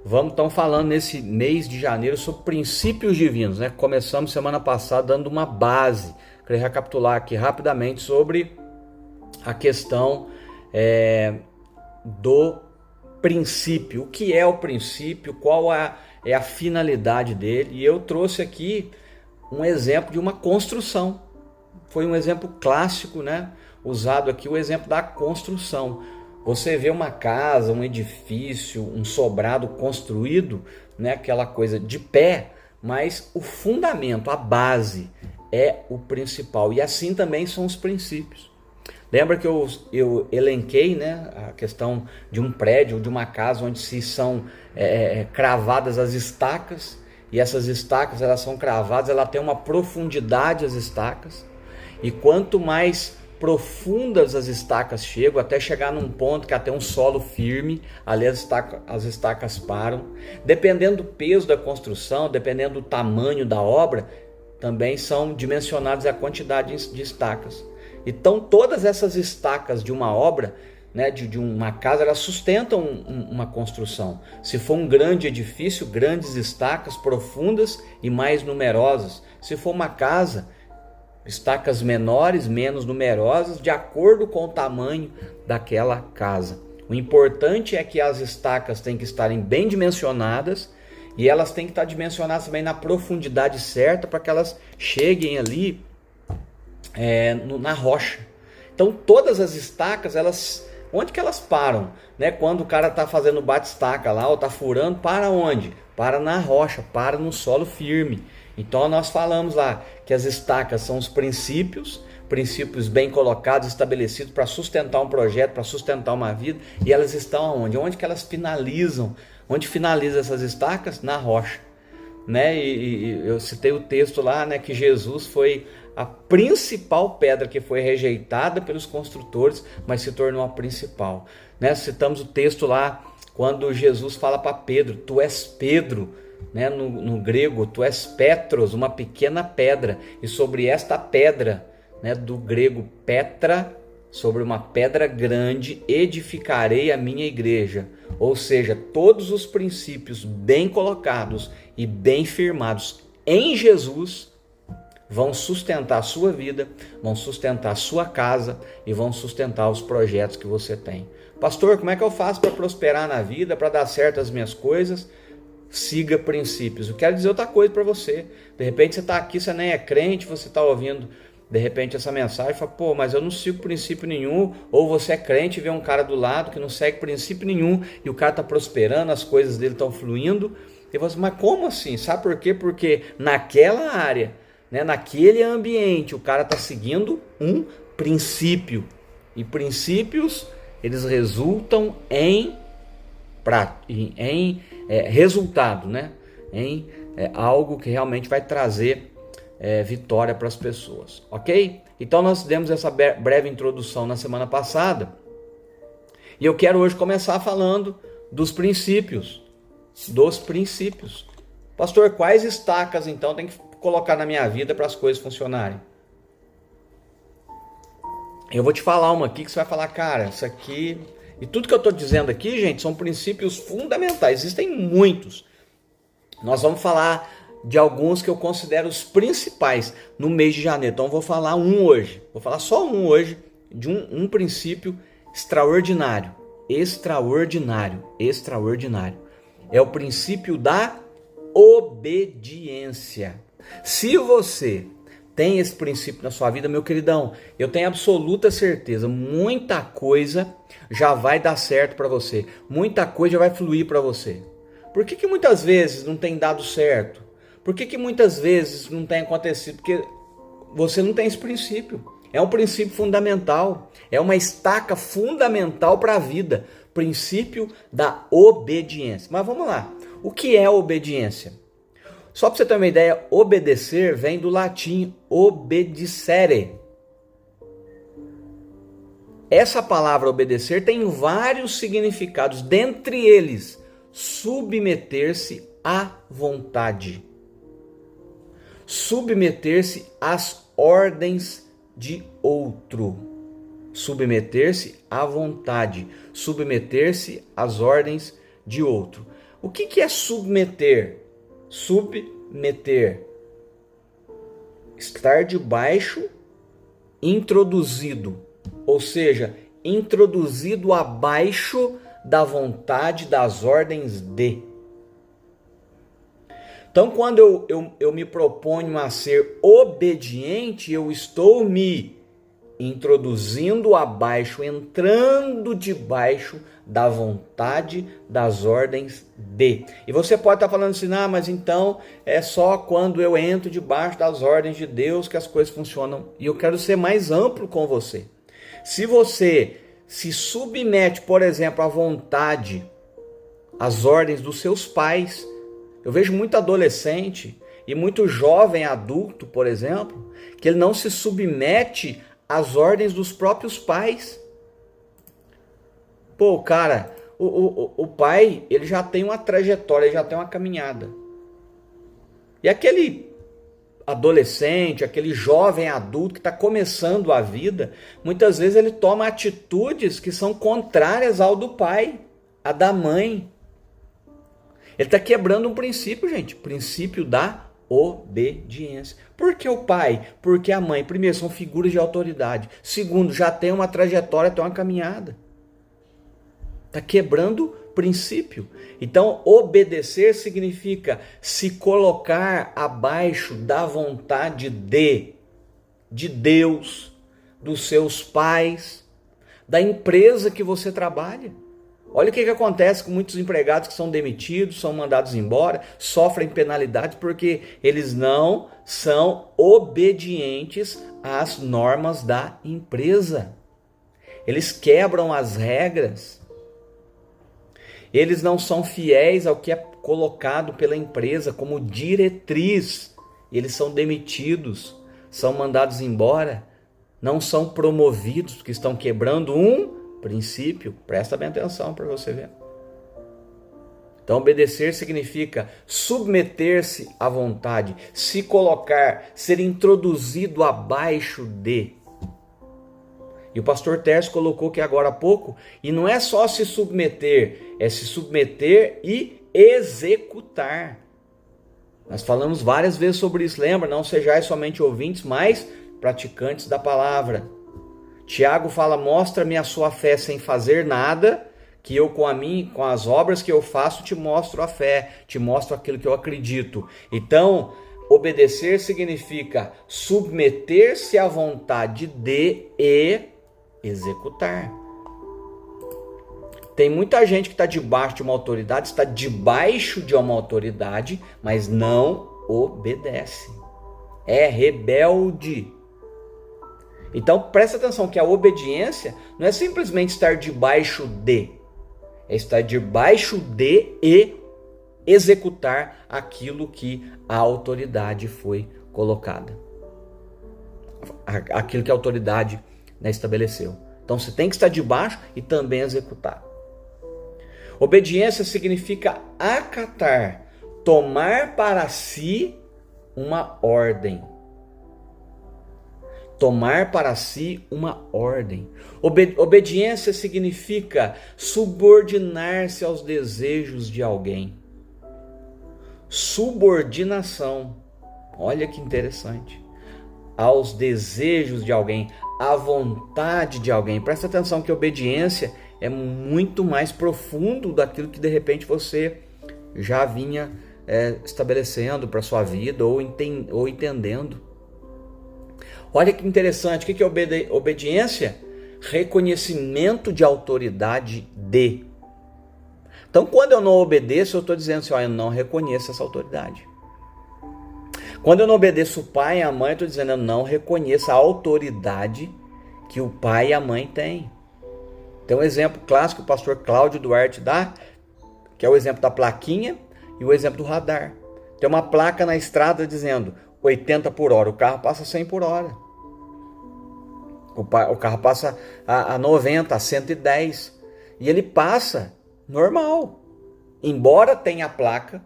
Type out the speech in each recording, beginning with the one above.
Vamos então falando nesse mês de janeiro sobre princípios divinos, né? Começamos semana passada dando uma base. Queria recapitular aqui rapidamente sobre a questão do princípio. O que é o princípio? Qual é a finalidade dele? E eu trouxe aqui um exemplo de uma construção. Foi um exemplo clássico, né? Usado aqui o exemplo da construção. Você vê uma casa, um edifício, um sobrado construído, né? Aquela coisa de pé, mas o fundamento, a base é o principal. E assim também são os princípios. Lembra que eu elenquei, né, a questão de um prédio, de uma casa onde se são cravadas as estacas, e essas estacas elas são cravadas, ela tem uma profundidade as estacas, e quanto mais profundas as estacas chegam, até chegar num ponto que até um solo firme, ali as estacas param. Dependendo do peso da construção, dependendo do tamanho da obra, também são dimensionadas a quantidade de estacas. Então todas essas estacas de uma obra, né, de uma casa, elas sustentam uma construção. Se for um grande edifício, grandes estacas profundas e mais numerosas. Se for uma casa, estacas menores, menos numerosas, de acordo com o tamanho daquela casa. O importante é que as estacas têm que estarem bem dimensionadas, e elas têm que estar dimensionadas também na profundidade certa, para que elas cheguem ali na rocha. Então todas as estacas, onde que elas param? Né? Quando o cara está fazendo bate-estaca lá, ou está furando, para onde? Para na rocha, para no solo firme. Então nós falamos lá que as estacas são os princípios bem colocados, estabelecidos para sustentar um projeto, para sustentar uma vida, e elas estão aonde? Onde que elas finalizam? Onde finaliza essas estacas? Na rocha. Né? E eu citei o texto lá, né, que Jesus foi a principal pedra que foi rejeitada pelos construtores, mas se tornou a principal. Né? Citamos o texto lá quando Jesus fala para Pedro: tu és Pedro, né? No grego, tu és Petros, uma pequena pedra, e sobre esta pedra, né, do grego Petra, sobre uma pedra grande edificarei a minha igreja. Ou seja, todos os princípios bem colocados e bem firmados em Jesus vão sustentar a sua vida, vão sustentar a sua casa e vão sustentar os projetos que você tem. Pastor, como é que eu faço para prosperar na vida, para dar certo as minhas coisas? Siga princípios. Eu quero dizer outra coisa para você. De repente você está aqui, você nem é crente, você está ouvindo de repente essa mensagem e fala: pô, mas eu não sigo princípio nenhum. Ou você é crente e vê um cara do lado que não segue princípio nenhum, e o cara está prosperando, as coisas dele estão fluindo, e você: mas como assim? Sabe por quê? Porque naquela área, né, naquele ambiente, o cara está seguindo um princípio, e princípios, eles resultam em resultado, né? Em algo que realmente vai trazer vitória para as pessoas, ok? Então nós demos essa breve introdução na semana passada, e eu quero hoje começar falando dos princípios. Pastor, quais estacas então tem que colocar na minha vida para as coisas funcionarem? Eu vou te falar uma aqui que você vai falar: cara, isso aqui... E tudo que eu estou dizendo aqui, gente, são princípios fundamentais. Existem muitos. Nós vamos falar de alguns que eu considero os principais no mês de janeiro. Então eu vou falar um hoje. Vou falar só um hoje, de um princípio extraordinário. Extraordinário. É o princípio da obediência. Se você tem esse princípio na sua vida, meu queridão, eu tenho absoluta certeza, muita coisa já vai dar certo para você. Muita coisa já vai fluir para você. Por que muitas vezes não tem dado certo? Por que muitas vezes não tem acontecido? Porque você não tem esse princípio. É um princípio fundamental. É uma estaca fundamental para a vida. Princípio da obediência. Mas vamos lá. O que é obediência? Só para você ter uma ideia, obedecer vem do latim obedicere. Essa palavra obedecer tem vários significados, dentre eles, submeter-se à vontade. Submeter-se às ordens de outro. Submeter-se à vontade. Submeter-se às ordens de outro. O que é submeter? Submeter. Estar debaixo, introduzido. Ou seja, introduzido abaixo da vontade, das ordens de. Então, quando eu me proponho a ser obediente, eu estou me introduzindo abaixo, entrando debaixo da vontade, das ordens de. E você pode estar falando assim, mas então é só quando eu entro debaixo das ordens de Deus que as coisas funcionam. E eu quero ser mais amplo com você. Se você se submete, por exemplo, à vontade, às ordens dos seus pais, eu vejo muito adolescente e muito jovem adulto, por exemplo, que ele não se submete às ordens dos próprios pais. Pô, cara, o pai, ele já tem uma trajetória, ele já tem uma caminhada. E aquele adolescente, aquele jovem adulto que está começando a vida, muitas vezes ele toma atitudes que são contrárias ao do pai, a da mãe. Ele está quebrando um princípio, gente, princípio da obediência. Por que o pai? Porque a mãe? Primeiro, são figuras de autoridade. Segundo, já tem uma trajetória, tem uma caminhada. Está quebrando princípio. Então, obedecer significa se colocar abaixo da vontade de Deus, dos seus pais, da empresa que você trabalha. Olha o que acontece com muitos empregados que são demitidos, são mandados embora, sofrem penalidades porque eles não são obedientes às normas da empresa. Eles quebram as regras. Eles não são fiéis ao que é colocado pela empresa como diretriz. Eles são demitidos, são mandados embora, não são promovidos porque estão quebrando um princípio. Presta bem atenção para você ver. Então, obedecer significa submeter-se à vontade, se colocar, ser introduzido abaixo de. E o pastor Tércio colocou que agora há pouco, e não é só se submeter, é se submeter e executar. Nós falamos várias vezes sobre isso, lembra? Não sejais somente ouvintes, mas praticantes da palavra. Tiago fala, mostra-me a sua fé sem fazer nada, que eu com as obras que eu faço te mostro a fé, te mostro aquilo que eu acredito. Então, obedecer significa submeter-se à vontade de e executar. Tem muita gente que está debaixo de uma autoridade, está debaixo de uma autoridade, mas não obedece. É rebelde. Então presta atenção que a obediência não é simplesmente estar debaixo de, é estar debaixo de e executar aquilo que a autoridade foi colocada. Aquilo que a autoridade estabeleceu. Então você tem que estar debaixo e também executar. Obediência significa acatar, tomar para si uma ordem. Tomar para si uma ordem. Obediência significa subordinar-se aos desejos de alguém. Subordinação. Olha que interessante. Aos desejos de alguém, à vontade de alguém. Presta atenção que obediência é muito mais profundo daquilo que de repente você já vinha estabelecendo para a sua vida ou entendendo. Olha que interessante, o que é obediência? Reconhecimento de autoridade de. Então, quando eu não obedeço, eu estou dizendo assim, eu não reconheço essa autoridade. Quando eu não obedeço o pai e a mãe, eu estou dizendo, eu não reconheço a autoridade que o pai e a mãe têm. Tem um exemplo clássico que o pastor Cláudio Duarte dá, que é o exemplo da plaquinha e o exemplo do radar. Tem uma placa na estrada dizendo 80 por hora, o carro passa 100 por hora. O carro passa a 90, a 110. E ele passa normal. Embora tenha a placa,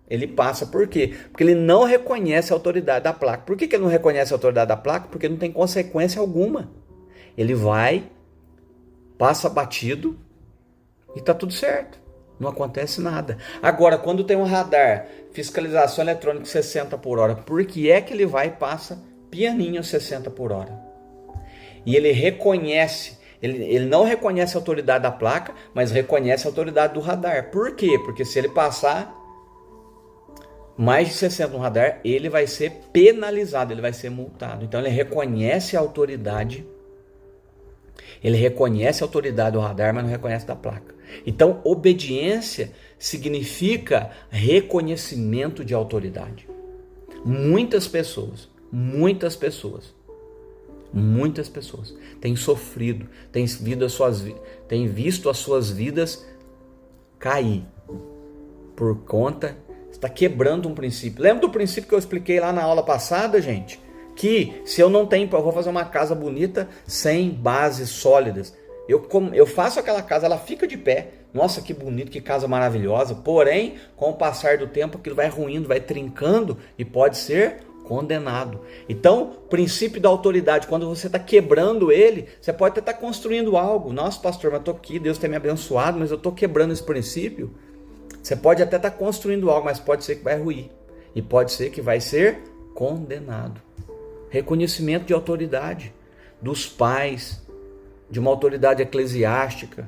ele passa por quê? Porque ele não reconhece a autoridade da placa. Por que ele não reconhece a autoridade da placa? Porque não tem consequência alguma. Ele vai, passa batido e está tudo certo. Não acontece nada. Agora, quando tem um radar, fiscalização eletrônica 60 por hora, por que é que ele vai e passa pianinho 60 por hora? E ele reconhece, ele não reconhece a autoridade da placa, mas reconhece a autoridade do radar. Por quê? Porque se ele passar mais de 60 no radar, ele vai ser penalizado, ele vai ser multado. Então ele reconhece a autoridade, do radar, mas não reconhece da placa. Então obediência significa reconhecimento de autoridade. Muitas pessoas têm sofrido, têm visto as suas vidas cair por conta, está quebrando um princípio. Lembra do princípio que eu expliquei lá na aula passada, gente? Que se eu não tenho, eu vou fazer uma casa bonita sem bases sólidas. Eu faço aquela casa, ela fica de pé. Nossa, que bonito, que casa maravilhosa. Porém, com o passar do tempo, aquilo vai ruindo, vai trincando e pode ser condenado. Então, princípio da autoridade, quando você está quebrando ele, você pode até estar construindo algo. Nossa, pastor, mas eu estou aqui, Deus tem me abençoado, mas eu estou quebrando esse princípio. Você pode até estar construindo algo, mas pode ser que vai ruir. E pode ser que vai ser condenado. Reconhecimento de autoridade dos pais, de uma autoridade eclesiástica,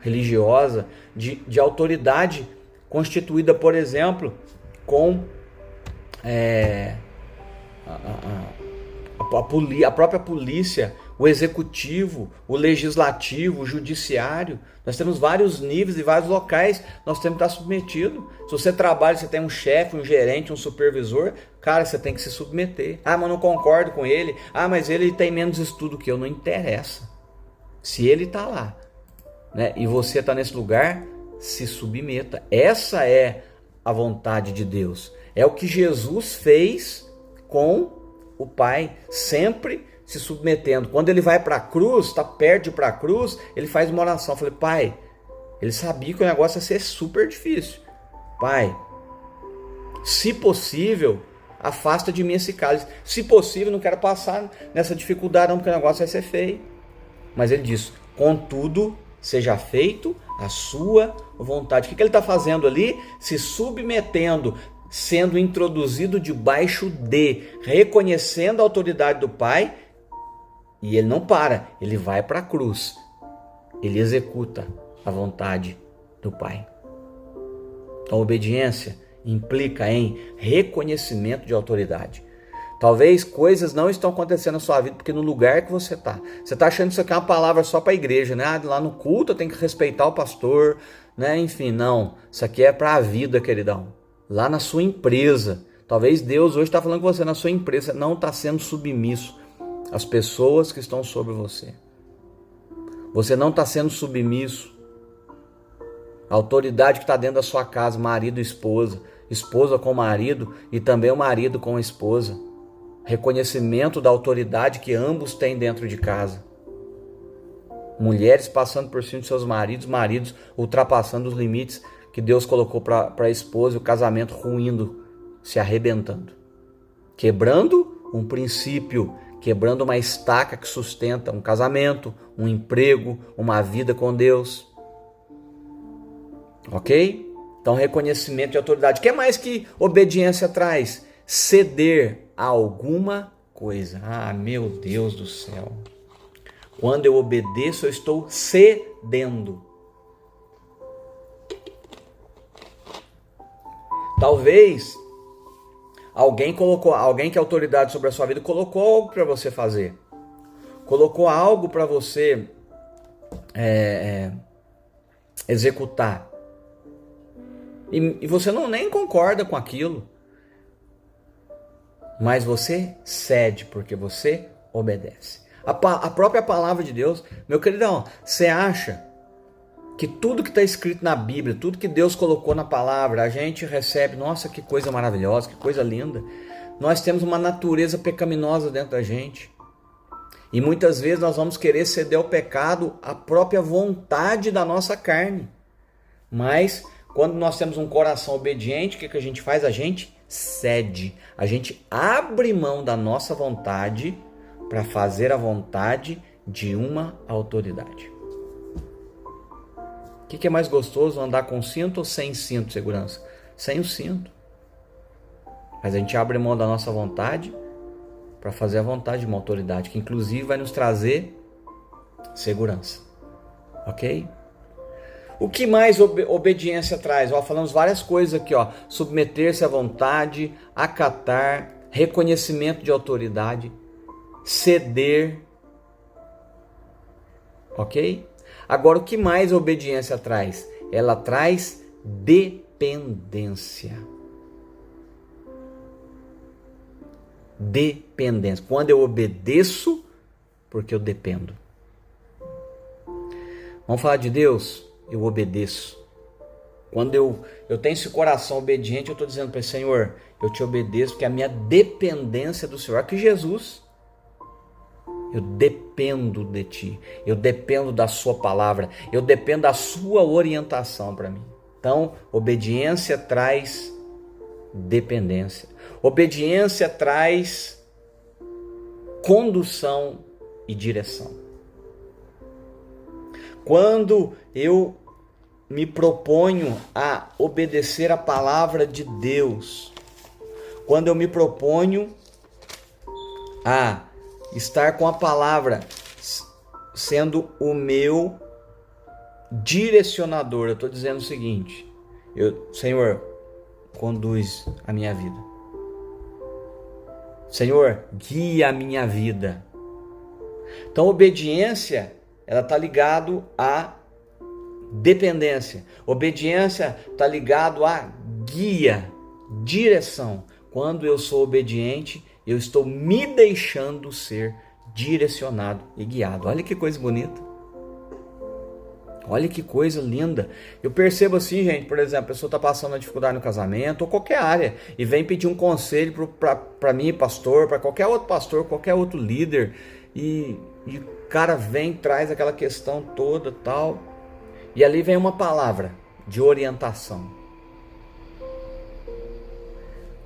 religiosa, de autoridade constituída, por exemplo, com a própria polícia, o executivo, o legislativo, o judiciário. Nós temos vários níveis e vários locais, nós temos que estar submetidos. Se você trabalha, você tem um chefe, um gerente, um supervisor, cara, você tem que se submeter. Ah, mas não concordo com ele. Ah, mas ele tem menos estudo que eu. Não interessa. Se ele está lá, né, e você está nesse lugar, se submeta. Essa é a vontade de Deus. É o que Jesus fez com o Pai, sempre se submetendo. Quando ele vai para a cruz, está perto de ir para a cruz, ele faz uma oração. Eu falei, Pai, ele sabia que o negócio ia ser super difícil. Pai, se possível, afasta de mim esse cálice. Se possível, não quero passar nessa dificuldade não, porque o negócio vai ser feio. Mas ele diz, contudo, seja feito a sua vontade. O que ele está fazendo ali? Se submetendo, sendo introduzido debaixo reconhecendo a autoridade do Pai. E ele não para, ele vai para a cruz. Ele executa a vontade do Pai. Então, obediência implica em reconhecimento de autoridade. Talvez coisas não estão acontecendo na sua vida porque no lugar que você está achando que isso aqui é uma palavra só para a igreja, né? Lá no culto eu tenho que respeitar o pastor, né? Enfim, não. Isso aqui é para a vida, queridão. Lá na sua empresa. Talvez Deus hoje está falando com você, na sua empresa não está sendo submisso às pessoas que estão sobre você. Você não está sendo submisso à autoridade que está dentro da sua casa, marido e esposa, esposa com o marido e também o marido com a esposa. Reconhecimento da autoridade que ambos têm dentro de casa. Mulheres passando por cima de seus maridos, maridos ultrapassando os limites que Deus colocou para a esposa, e o casamento ruindo, se arrebentando. Quebrando um princípio, quebrando uma estaca que sustenta um casamento, um emprego, uma vida com Deus. Ok? Então, reconhecimento de autoridade. O que mais que obediência traz? Ceder a alguma coisa. Ah, meu Deus do céu. Quando eu obedeço, eu estou cedendo. Talvez alguém que é autoridade sobre a sua vida, colocou algo para você fazer. Colocou algo para você executar. E você nem concorda com aquilo. Mas você cede porque você obedece. A própria palavra de Deus, meu queridão, você acha que tudo que está escrito na Bíblia, tudo que Deus colocou na palavra, a gente recebe, nossa, que coisa maravilhosa, que coisa linda. Nós temos uma natureza pecaminosa dentro da gente. E muitas vezes nós vamos querer ceder ao pecado a própria vontade da nossa carne. Mas quando nós temos um coração obediente, o que a gente faz? A gente cede. A gente abre mão da nossa vontade para fazer a vontade de uma autoridade. O que é mais gostoso, andar com cinto ou sem cinto de segurança? Sem o cinto. Mas a gente abre mão da nossa vontade para fazer a vontade de uma autoridade, que inclusive vai nos trazer segurança. Ok? O que mais obediência traz? Falamos várias coisas aqui. Submeter-se à vontade, acatar, reconhecimento de autoridade, ceder. Ok? Agora, o que mais a obediência traz? Ela traz dependência. Dependência. Quando eu obedeço, porque eu dependo. Vamos falar de Deus? Eu obedeço. Quando eu tenho esse coração obediente, eu estou dizendo para ele: Senhor, eu te obedeço, porque a minha dependência do Senhor é que Jesus. Eu dependo de ti, eu dependo da sua palavra, eu dependo da sua orientação para mim. Então, obediência traz dependência. Obediência traz condução e direção. Quando eu me proponho a obedecer a palavra de Deus, quando eu me proponho a estar com a palavra sendo o meu direcionador, eu estou dizendo o seguinte: Senhor, conduz a minha vida. Senhor, guia a minha vida. Então, obediência, ela está ligado a dependência. Obediência está ligado a guia, direção. Quando eu sou obediente, eu estou me deixando ser direcionado e guiado. Olha que coisa bonita. Olha que coisa linda. Eu percebo assim, gente, por exemplo, a pessoa está passando uma dificuldade no casamento ou qualquer área e vem pedir um conselho para mim, pastor, para qualquer outro pastor, qualquer outro líder, e o cara vem, traz aquela questão toda, tal, e ali vem uma palavra de orientação.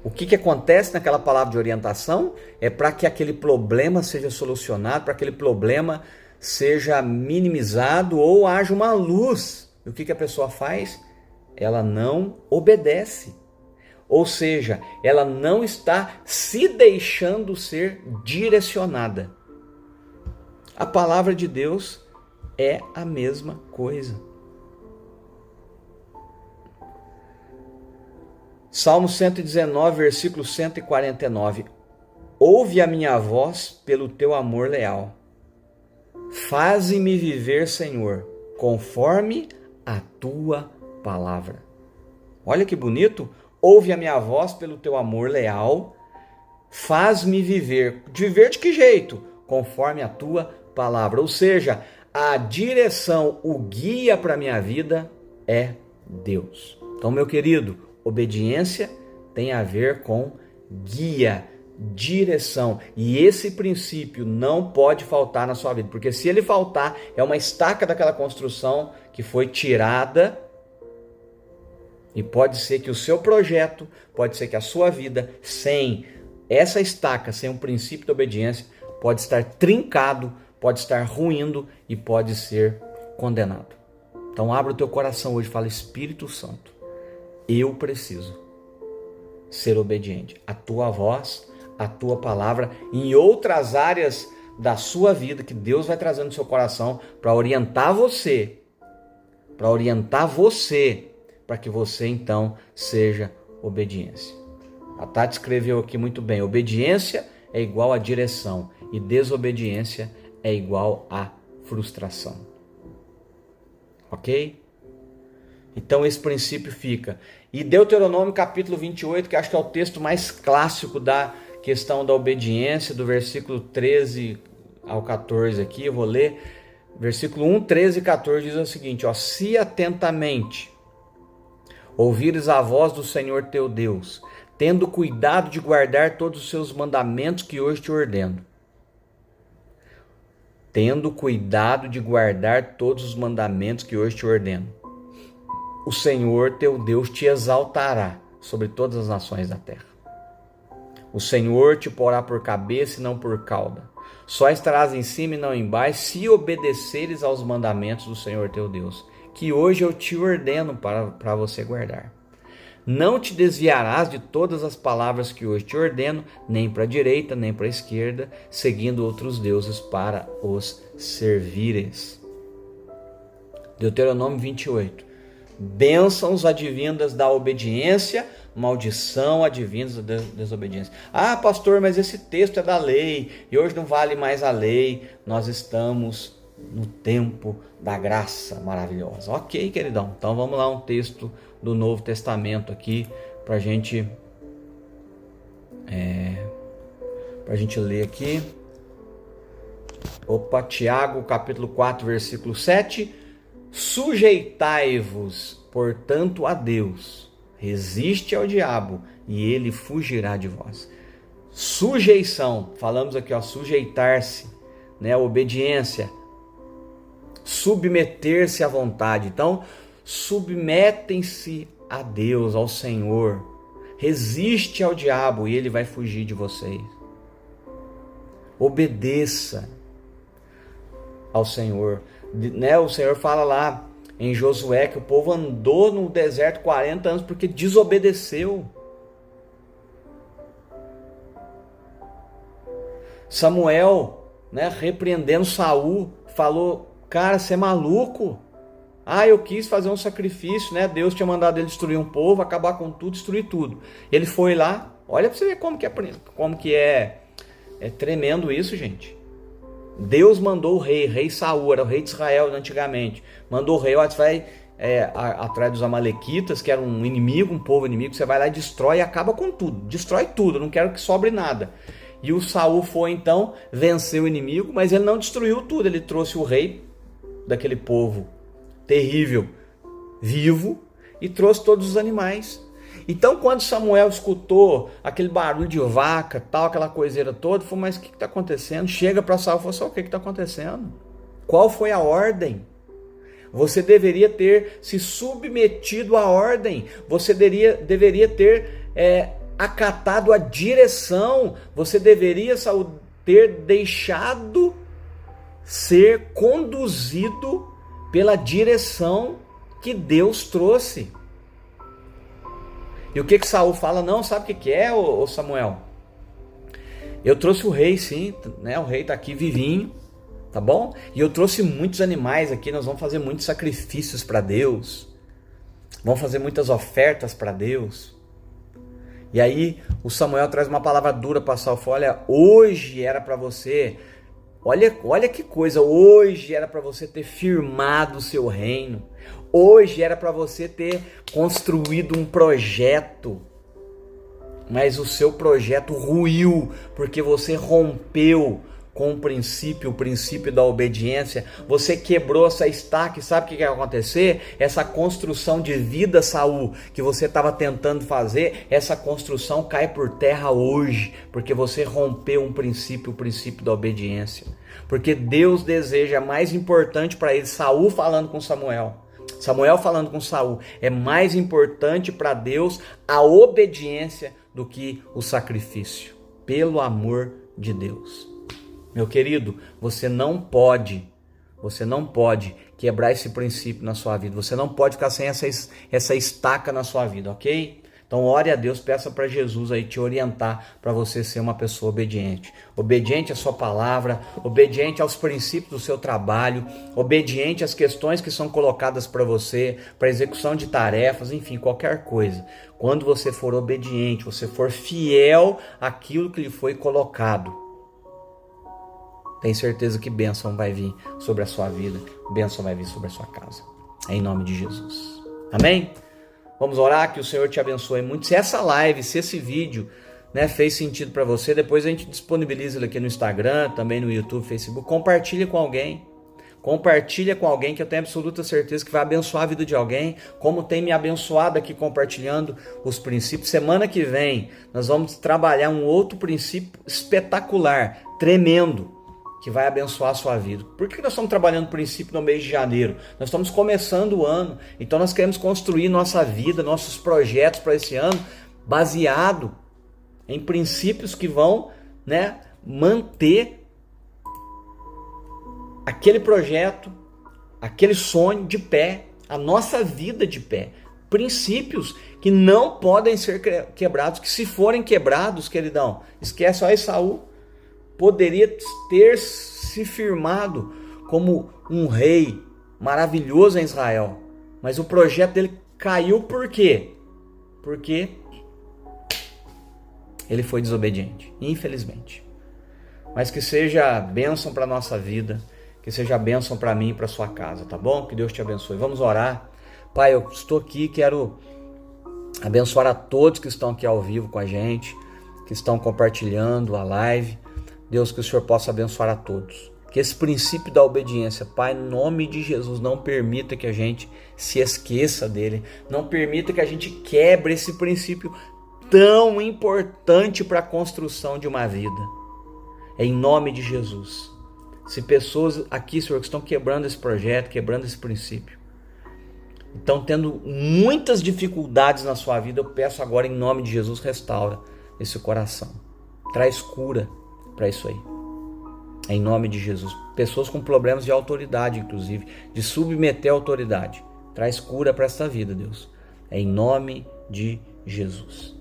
O que acontece naquela palavra de orientação é para que aquele problema seja solucionado, para que aquele problema seja minimizado ou haja uma luz. E o que a pessoa faz? Ela não obedece. Ou seja, ela não está se deixando ser direcionada. A palavra de Deus é a mesma coisa. Salmo 119, versículo 149. Ouve a minha voz pelo teu amor leal. Faze-me viver, Senhor, conforme a tua palavra. Olha que bonito. Ouve a minha voz pelo teu amor leal. Faz-me viver. Viver de que jeito? Conforme a tua palavra. Ou seja, a direção, o guia para a minha vida é Deus. Então, meu querido, obediência tem a ver com guia, direção, e esse princípio não pode faltar na sua vida, porque se ele faltar, é uma estaca daquela construção que foi tirada, e pode ser que o seu projeto, pode ser que a sua vida, sem essa estaca, sem um princípio de obediência, pode estar trincado, pode estar ruindo e pode ser condenado. Então abra o teu coração hoje e fala: Espírito Santo, eu preciso ser obediente à tua voz, à tua palavra, em outras áreas da sua vida que Deus vai trazendo no seu coração para orientar você, para que você então seja obediência. A Tati escreveu aqui muito bem: obediência é igual a direção e desobediência é igual a frustração. Ok? Então esse princípio fica. E Deuteronômio capítulo 28, que acho que é o texto mais clássico da questão da obediência, do versículo 13 ao 14 aqui, eu vou ler. Versículo 1, 13 e 14 diz o seguinte: se atentamente ouvires a voz do Senhor teu Deus, tendo cuidado de guardar todos os seus mandamentos que hoje te ordeno. Tendo cuidado de guardar todos os mandamentos que hoje te ordeno. O Senhor teu Deus te exaltará sobre todas as nações da terra. O Senhor te porá por cabeça e não por cauda. Só estarás em cima e não embaixo, se obedeceres aos mandamentos do Senhor teu Deus, que hoje eu te ordeno para você guardar. Não te desviarás de todas as palavras que hoje te ordeno, nem para a direita, nem para a esquerda, seguindo outros deuses para os servires. Deuteronômio 28. Bênçãos advindas da obediência, maldição advindas da desobediência. Ah, pastor, mas esse texto é da lei e hoje não vale mais a lei. Nós estamos no tempo da graça maravilhosa. Ok, queridão. Então vamos lá, um texto do Novo Testamento aqui para a gente ler aqui. Tiago capítulo 4 versículo 7. Sujeitai-vos, portanto, a Deus, resiste ao diabo e ele fugirá de vós. Sujeição, falamos aqui, sujeitar-se, né, obediência, submeter-se à vontade. Então, submetem-se a Deus, ao Senhor. Resiste ao diabo e ele vai fugir de vocês. Obedeça ao Senhor. Né, o Senhor fala lá em Josué que o povo andou no deserto 40 anos porque desobedeceu. Samuel, né, repreendendo Saul, falou: cara, você é maluco? Eu quis fazer um sacrifício, né? Deus tinha mandado ele destruir um povo, acabar com tudo, destruir tudo. Ele foi lá, olha para você ver como que é tremendo isso, gente. Deus mandou o rei Saul, era o rei de Israel antigamente. Mandou o rei: você vai atrás dos amalequitas, que era um inimigo, um povo inimigo. Você vai lá e destrói e acaba com tudo. Destrói tudo, não quero que sobre nada. E o Saul foi então, venceu o inimigo, mas ele não destruiu tudo. Ele trouxe o rei daquele povo terrível vivo e trouxe todos os animais. Então, quando Samuel escutou aquele barulho de vaca, tal, aquela coiseira toda, falou: mas o que está acontecendo? Chega para Saul e falou: o que está acontecendo? Qual foi a ordem? Você deveria ter se submetido à ordem. Você deveria ter acatado a direção. Você deveria ter deixado ser conduzido pela direção que Deus trouxe. E o que Saul fala? Não, sabe o que é, ô Samuel? Eu trouxe o rei, sim, né? O rei está aqui vivinho, tá bom? E eu trouxe muitos animais aqui, nós vamos fazer muitos sacrifícios para Deus. Vamos fazer muitas ofertas para Deus. E aí o Samuel traz uma palavra dura para Saul. Olha, hoje era para você... Olha que coisa, hoje era para você ter firmado o seu reino. Hoje era para você ter construído um projeto. Mas o seu projeto ruiu porque você rompeu com o princípio da obediência. Você quebrou essa estaca. Sabe o que vai acontecer? Essa construção de vida, Saul, que você estava tentando fazer, essa construção cai por terra hoje, porque você rompeu o princípio da obediência. Porque Deus deseja mais importante para ele. Saul falando com Samuel falando com Saul, é mais importante para Deus a obediência do que o sacrifício, pelo amor de Deus. Meu querido, você não pode quebrar esse princípio na sua vida. Você não pode ficar sem essa estaca na sua vida, ok? Então ore a Deus, peça para Jesus aí te orientar para você ser uma pessoa obediente. Obediente à sua palavra, obediente aos princípios do seu trabalho, obediente às questões que são colocadas para você, para execução de tarefas, enfim, qualquer coisa. Quando você for obediente, você for fiel àquilo que lhe foi colocado, tem certeza que bênção vai vir sobre a sua vida, bênção vai vir sobre a sua casa. Em nome de Jesus. Amém? Vamos orar, que o Senhor te abençoe muito. Se essa live, se esse vídeo, né, fez sentido para você, depois a gente disponibiliza ele aqui no Instagram, também no YouTube, Facebook. Compartilha com alguém. Compartilha com alguém, que eu tenho absoluta certeza que vai abençoar a vida de alguém, como tem me abençoado aqui compartilhando os princípios. Semana que vem nós vamos trabalhar um outro princípio espetacular, tremendo, que vai abençoar a sua vida. Por que nós estamos trabalhando o princípio no mês de janeiro? Nós estamos começando o ano, então nós queremos construir nossa vida, nossos projetos para esse ano, baseado em princípios que vão, né, manter aquele projeto, aquele sonho de pé, a nossa vida de pé. Princípios que não podem ser quebrados, que se forem quebrados, queridão, esquece, olha, Saul poderia ter se firmado como um rei maravilhoso em Israel, mas o projeto dele caiu por quê? Porque ele foi desobediente, infelizmente. Mas que seja bênção para a nossa vida, que seja bênção para mim e para sua casa, tá bom? Que Deus te abençoe. Vamos orar. Pai, eu estou aqui, quero abençoar a todos que estão aqui ao vivo com a gente, que estão compartilhando a live. Deus, que o Senhor possa abençoar a todos. Que esse princípio da obediência, Pai, em nome de Jesus, não permita que a gente se esqueça dele. Não permita que a gente quebre esse princípio tão importante para a construção de uma vida. Em nome de Jesus. Se pessoas aqui, Senhor, que estão quebrando esse projeto, quebrando esse princípio, estão tendo muitas dificuldades na sua vida, eu peço agora em nome de Jesus, restaura esse coração. Traz cura para isso aí. Em nome de Jesus. Pessoas com problemas de autoridade, inclusive, de submeter a autoridade. Traz cura para esta vida, Deus. Em nome de Jesus.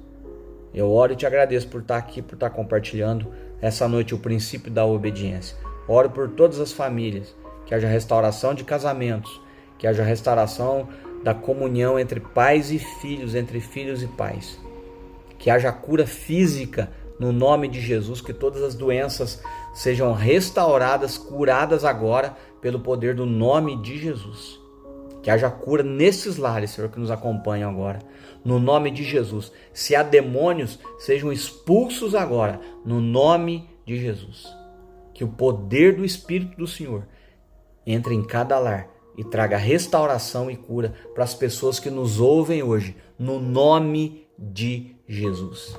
Eu oro e te agradeço por estar aqui, por estar compartilhando essa noite o princípio da obediência. Oro por todas as famílias, que haja restauração de casamentos, que haja restauração da comunhão entre pais e filhos, entre filhos e pais. Que haja cura física no nome de Jesus, que todas as doenças sejam restauradas, curadas agora pelo poder do nome de Jesus. Que haja cura nesses lares, Senhor, que nos acompanham agora. No nome de Jesus. Se há demônios, sejam expulsos agora, no nome de Jesus. Que o poder do Espírito do Senhor entre em cada lar e traga restauração e cura para as pessoas que nos ouvem hoje, no nome de Jesus.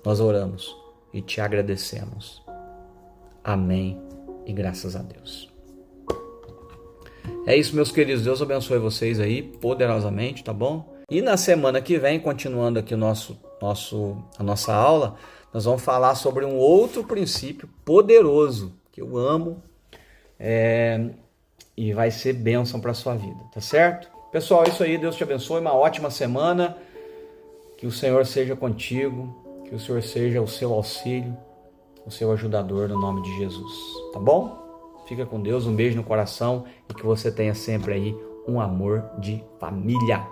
Nós oramos e te agradecemos. Amém e graças a Deus. É isso, meus queridos. Deus abençoe vocês aí poderosamente, tá bom? E na semana que vem, continuando aqui a nossa aula, nós vamos falar sobre um outro princípio poderoso que eu amo e vai ser bênção para a sua vida, tá certo? Pessoal, é isso aí. Deus te abençoe. Uma ótima semana. Que o Senhor seja contigo. Que o Senhor seja o seu auxílio, o seu ajudador, no nome de Jesus, tá bom? Fica com Deus, um beijo no coração e que você tenha sempre aí um amor de família.